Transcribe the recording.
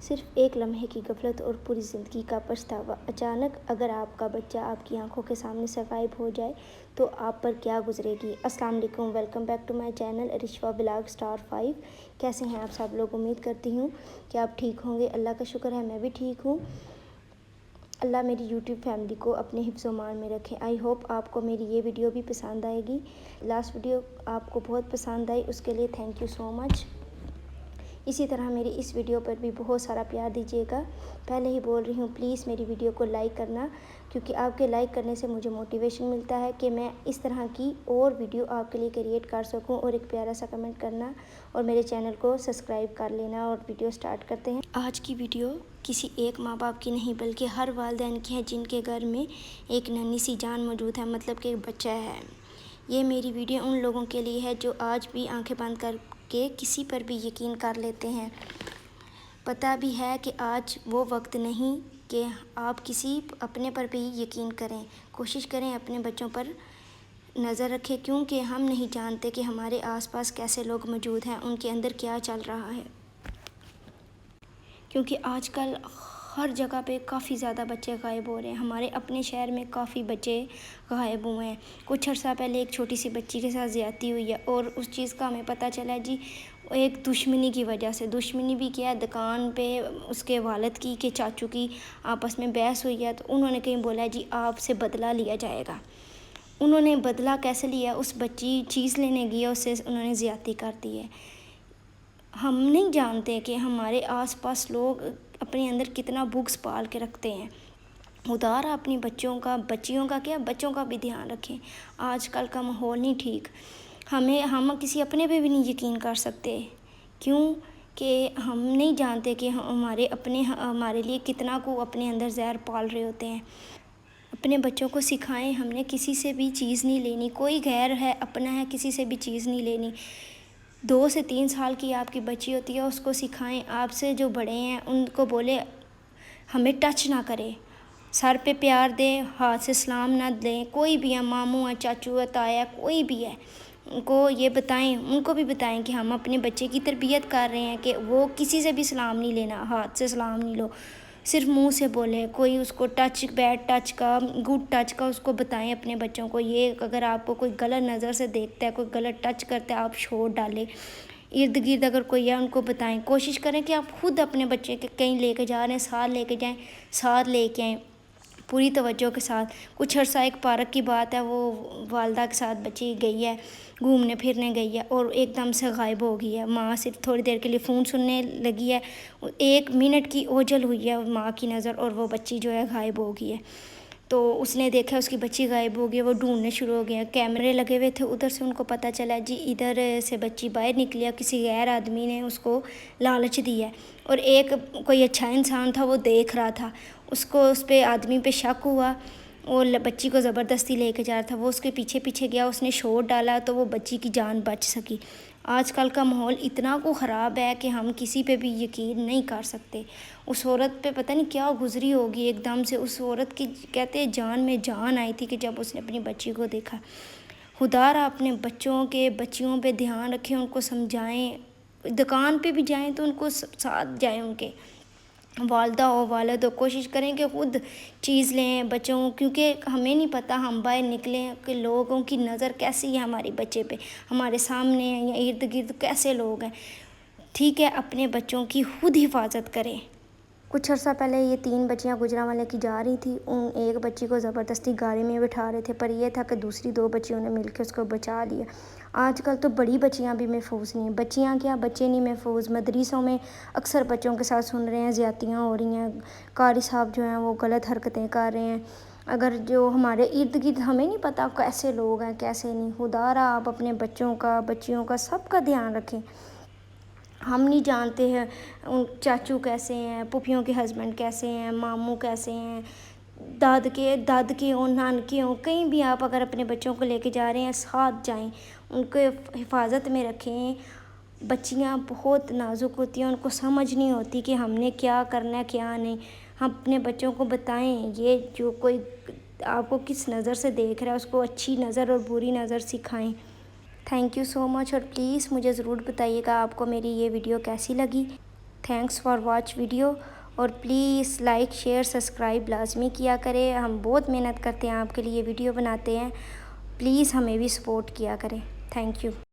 صرف ایک لمحے کی غفلت اور پوری زندگی کا پچھتاوا۔ اچانک اگر آپ کا بچہ آپ کی آنکھوں کے سامنے سے غائب ہو جائے تو آپ پر کیا گزرے گی؟ السلام علیکم، welcome back to my channel Arshifa vlog star 5۔ کیسے ہیں آپ سب لوگ؟ امید کرتی ہوں کہ آپ ٹھیک ہوں گے۔ اللہ کا شکر ہے میں بھی ٹھیک ہوں۔ اللہ میری یوٹیوب فیملی کو اپنے حفظ و امان میں رکھے۔ آئی ہوپ آپ کو میری یہ ویڈیو بھی پسند آئے گی۔ لاسٹ ویڈیو آپ کو بہت پسند آئی، اس کے لیے تھینک یو سو مچ۔ اسی طرح میری اس ویڈیو پر بھی بہت سارا پیار دیجیے گا۔ پہلے ہی بول رہی ہوں، پلیز میری ویڈیو کو لائک کرنا، کیونکہ آپ کے لائک کرنے سے مجھے موٹیویشن ملتا ہے کہ میں اس طرح کی اور ویڈیو آپ کے لیے کریٹ کر سکوں۔ اور ایک پیارا سا کمنٹ کرنا اور میرے چینل کو سبسکرائب کر لینا۔ اور ویڈیو سٹارٹ کرتے ہیں۔ آج کی ویڈیو کسی ایک ماں باپ کی نہیں بلکہ ہر والدین کی ہے جن کے گھر میں ایک ننھی سی جان موجود ہے، مطلب کہ ایک بچہ ہے۔ یہ میری ویڈیو ان لوگوں کے لیے ہے جو آج بھی آنکھیں بند کر کے کسی پر بھی یقین کر لیتے ہیں۔ پتہ بھی ہے کہ آج وہ وقت نہیں کہ آپ کسی اپنے پر بھی یقین کریں۔ کوشش کریں اپنے بچوں پر نظر رکھیں، کیونکہ ہم نہیں جانتے کہ ہمارے آس پاس کیسے لوگ موجود ہیں، ان کے اندر کیا چل رہا ہے۔ کیونکہ آج کل ہر جگہ پہ کافی زیادہ بچے غائب ہو رہے ہیں۔ ہمارے اپنے شہر میں کافی بچے غائب ہوئے ہیں۔ کچھ عرصہ پہلے ایک چھوٹی سی بچی کے ساتھ زیادتی ہوئی ہے، اور اس چیز کا ہمیں پتہ چلا جی ایک دشمنی کی وجہ سے۔ دشمنی بھی کیا ہے، دکان پہ اس کے والد کی کہ چاچو کی آپس میں بحث ہوئی ہے، تو انہوں نے کہیں بولا جی آپ سے بدلہ لیا جائے گا۔ انہوں نے بدلہ کیسے لیا؟ اس بچی چیز لینے گئی ہے، اس سے انہوں نے زیادتی کر دی ہے۔ ہم نہیں جانتے کہ ہمارے آس پاس لوگ اپنے اندر کتنا بغض پال کے رکھتے ہیں۔ خدا را اپنی بچوں کا بھی دھیان رکھیں۔ آج کل کا ماحول نہیں ٹھیک۔ ہم کسی اپنے پہ بھی نہیں یقین کر سکتے، کیوں کہ ہم نہیں جانتے کہ ہمارے اپنے ہمارے لیے کتنا کو اپنے اندر زہر پال رہے ہوتے ہیں۔ اپنے بچوں کو سکھائیں ہم نے کسی سے بھی چیز نہیں لینی، کوئی غیر ہے اپنا ہے، کسی سے بھی چیز نہیں لینی۔ 2 سے 3 سال کی آپ کی بچی ہوتی ہے، اس کو سکھائیں، آپ سے جو بڑے ہیں ان کو بولے ہمیں ٹچ نہ کرے، سر پہ پیار دیں، ہاتھ سے سلام نہ دیں۔ کوئی بھی ہے، ماموں ہے، چاچو ہے، تایا ہے، کوئی بھی ہے، ان کو یہ بتائیں، ان کو بھی بتائیں کہ ہم اپنے بچے کی تربیت کر رہے ہیں کہ وہ کسی سے بھی سلام نہیں لینا، ہاتھ سے سلام نہیں لو، صرف منہ سے بولے۔ کوئی اس کو ٹچ، بیڈ ٹچ کا، گڈ ٹچ کا اس کو بتائیں اپنے بچوں کو۔ یہ اگر آپ کو کوئی غلط نظر سے دیکھتا ہے، کوئی غلط ٹچ کرتا ہے، آپ چھوڑ ڈالیں۔ ارد گرد اگر کوئی ہے ان کو بتائیں۔ کوشش کریں کہ آپ خود اپنے بچے کے کہیں لے کے جا رہے ہیں، ساتھ لے کے جائیں، ساتھ لے کے آئیں پوری توجہ کے ساتھ۔ کچھ عرصہ ایک پارک کی بات ہے، وہ والدہ کے ساتھ بچی گئی ہے، گھومنے پھرنے گئی ہے، اور ایک دم سے غائب ہو گئی ہے۔ ماں صرف تھوڑی دیر کے لیے فون سننے لگی ہے، 1 منٹ کی اوجھل ہوئی ہے ماں کی نظر، اور وہ بچی جو ہے غائب ہو گئی ہے۔ تو اس نے دیکھا اس کی بچی غائب ہو گئی، وہ ڈھونڈنے شروع ہو گئے، کیمرے لگے ہوئے تھے، ادھر سے ان کو پتہ چلا جی ادھر سے بچی باہر نکلی ہے، کسی غیر آدمی نے اس کو لالچ دی ہے، اور ایک کوئی اچھا انسان تھا وہ دیکھ رہا تھا، اس کو اس پہ آدمی پہ شک ہوا، اور بچی کو زبردستی لے کے جا رہا تھا، وہ اس کے پیچھے پیچھے گیا، اس نے شور ڈالا تو وہ بچی کی جان بچ سکی۔ آج کل کا ماحول اتنا کو خراب ہے کہ ہم کسی پہ بھی یقین نہیں کر سکتے۔ اس عورت پہ پتہ نہیں کیا گزری ہوگی، ایک دم سے اس عورت کی کہتے ہیں جان میں جان آئی تھی کہ جب اس نے اپنی بچی کو دیکھا۔ خدا را اپنے بچیوں پہ دھیان رکھیں، ان کو سمجھائیں۔ دکان پہ بھی جائیں تو ان کو ساتھ جائیں، ان کے والدہ ہو والد ہو، کوشش کریں کہ خود چیز لیں بچوں، کیونکہ ہمیں نہیں پتہ ہم باہر نکلیں کہ لوگوں کی نظر کیسی ہے ہمارے بچے پہ، ہمارے سامنے ہیں یا ارد گرد کیسے لوگ ہیں۔ ٹھیک ہے، اپنے بچوں کی خود حفاظت کریں۔ کچھ عرصہ پہلے یہ 3 بچیاں گجرانوالے کی جا رہی تھیں، ایک بچی کو زبردستی گاڑی میں بٹھا رہے تھے، پر یہ تھا کہ دوسری 2 بچیوں نے مل کے اس کو بچا لیا۔ آج کل تو بڑی بچیاں بھی محفوظ نہیں ہیں، بچیاں کیا بچے نہیں محفوظ۔ مدرسوں میں اکثر بچوں کے ساتھ سن رہے ہیں زیادتیاں ہو رہی ہیں، قاری صاحب جو ہیں وہ غلط حرکتیں کر رہے ہیں۔ اگر جو ہمارے ارد گرد ہمیں نہیں پتہ کیسے لوگ ہیں کیسے نہیں۔ خدا را آپ اپنے بچیوں کا سب کا دھیان رکھیں۔ ہم نہیں جانتے ہیں چاچو کیسے ہیں، پھوپھیوں کے ہسبینڈ کیسے ہیں، ماموں کیسے ہیں، دادکے ہوں، نانکے ہوں، کہیں بھی آپ اگر اپنے بچوں کو لے کے جا رہے ہیں ساتھ جائیں، ان کو حفاظت میں رکھیں۔ بچیاں بہت نازک ہوتی ہیں، ان کو سمجھ نہیں ہوتی کہ ہم نے کیا کرنا ہے کیا نہیں۔ ہم اپنے بچوں کو بتائیں، یہ جو کوئی آپ کو کس نظر سے دیکھ رہا ہے اس کو اچھی نظر اور بری نظر سکھائیں۔ تھینک یو سو مچ، اور پلیز مجھے ضرور بتائیے گا آپ کو میری یہ ویڈیو کیسی لگی۔ تھینکس فار واچ ویڈیو، اور پلیز لائک شیئر سبسکرائب لازمی کیا کرے. ہم بہت محنت کرتے ہیں آپ کے لیے، ویڈیو بناتے ہیں، پلیز ہمیں بھی سپورٹ کیا کریں. Thank you.